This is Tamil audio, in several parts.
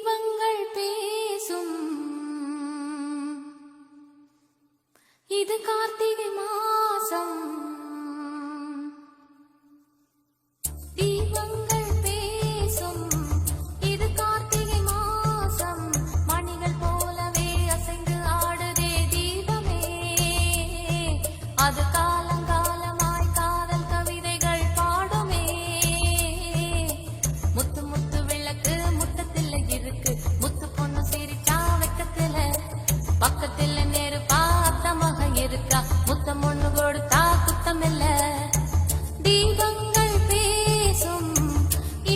தீபங்கள் பேசும் இது கார்த்திகை மாசம். தீபங்கள் பேசும் இது கார்த்திகை மாசம். மணிகள் போலவே அசைந்து ஆடுதே தீபமே. அது காலங்காலமாய் காதல் கவிதைகள் பாடுமே. முத்து முத்து விளக்கு முத்தத்தில் இருக்கு. முத்து பொண்ணு சிரிச்சா வெக்கத்துல பக்கத்துல நெருப்பா அத்தமாக இருக்கா. முத்தம் ஒண்ணு கொடுத்தா குத்தமில்ல. தீபங்கள் பேசும்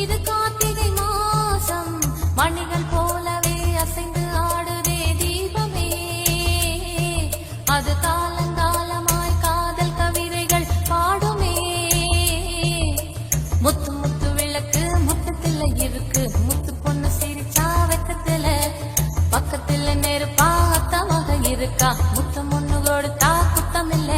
இது கார்த்திகை மாசம். மணிகள் போலவே அசைந்து ஆடுதே தீபமே. அது காலங்காலமாய் காதல் கவிதைகள் பாடுமே. முத்து முத்து விளக்கு முத்தத்துல இருக்கு. முத்து பொண்ணு சிரிச்சா வெக்கத்துல பக்கத்துல நெருப்பா அத்தமாக இருக்கா. முத்தம் ஒண்ணு கொடுத்தா குத்தமில்ல.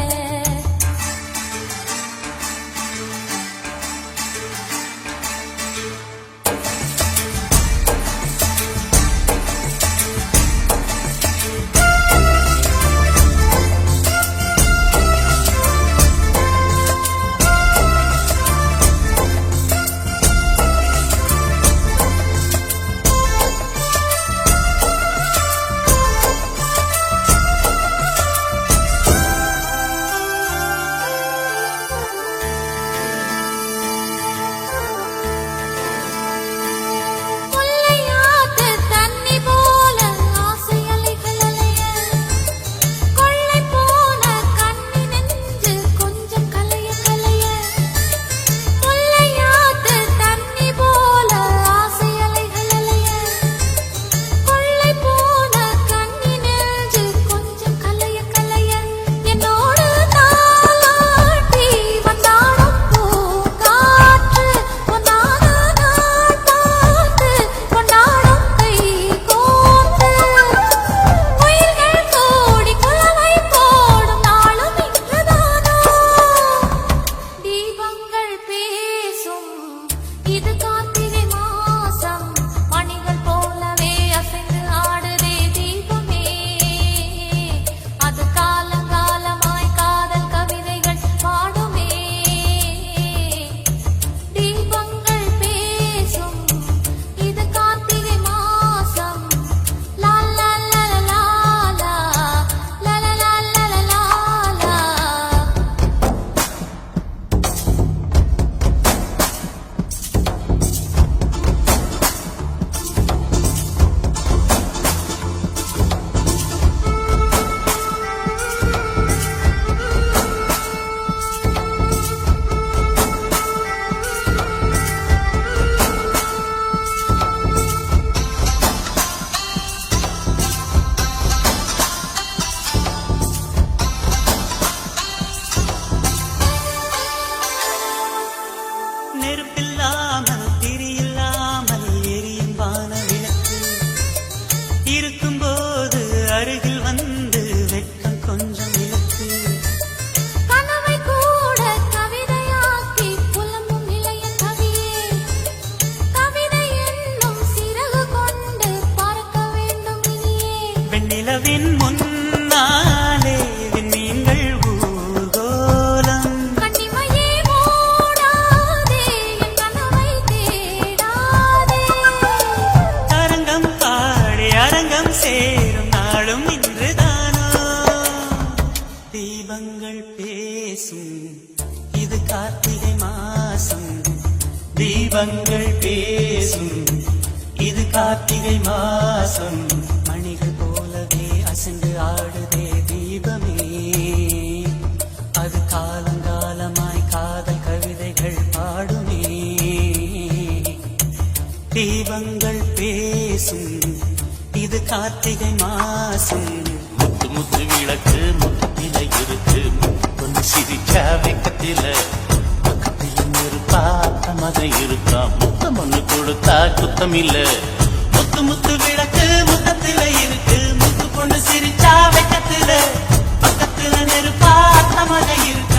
நெருப்பில்லாமல் திரியில்லாமல் எரியும் வான விளக்கு இருக்கும்போது அருகில் வந்து வெட்கம் கொஞ்சம் இழக்கு. கனவை கூட கவிதையாக்கி புலம்பும் இளைய கவியே. கவிதை என்னும் சிறகு கொண்டு பறக்க வேண்டும் இனியே. வெண்ணிலவின் முன்னாலே விண்மீன்கள் ஊர்கோலம். கண்ணிமையே மூடாதே என் கனவை தேடாதே. அரங்கம் பாடி அரங்கம் சேரும் நாளும் இன்றுதானோ. தீபங்கள் பேசும் இது கார்த்திகை மாசம். தீபங்கள் பேசும் இது கார்த்திகை மாசம். மணிகள் போலவே அசைந்து ஆடுதே தீபமே. அது காலங்காலமாய் காதல் கவிதைகள் பாடுமே. தீபங்கள் பேசும் இது கார்த்திகை மாசம். முத்து முத்து விளக்கு முத்தத்தில இருக்கு. முத்து சிரிச்சா வெக்கத்தில பக்கத்தில நெருப்பா அத்தமாக இருக்கா. முத்தம் ஒண்ணு கொடுத்தா குத்தமில்ல. முத்து முத்து விளக்கு முத்தத்தில இருக்கு. முத்து பொண்ணு சிரிச்சா வெக்கத்தில பக்கத்துல நெருப்பா அத்தமாக இருக்கு.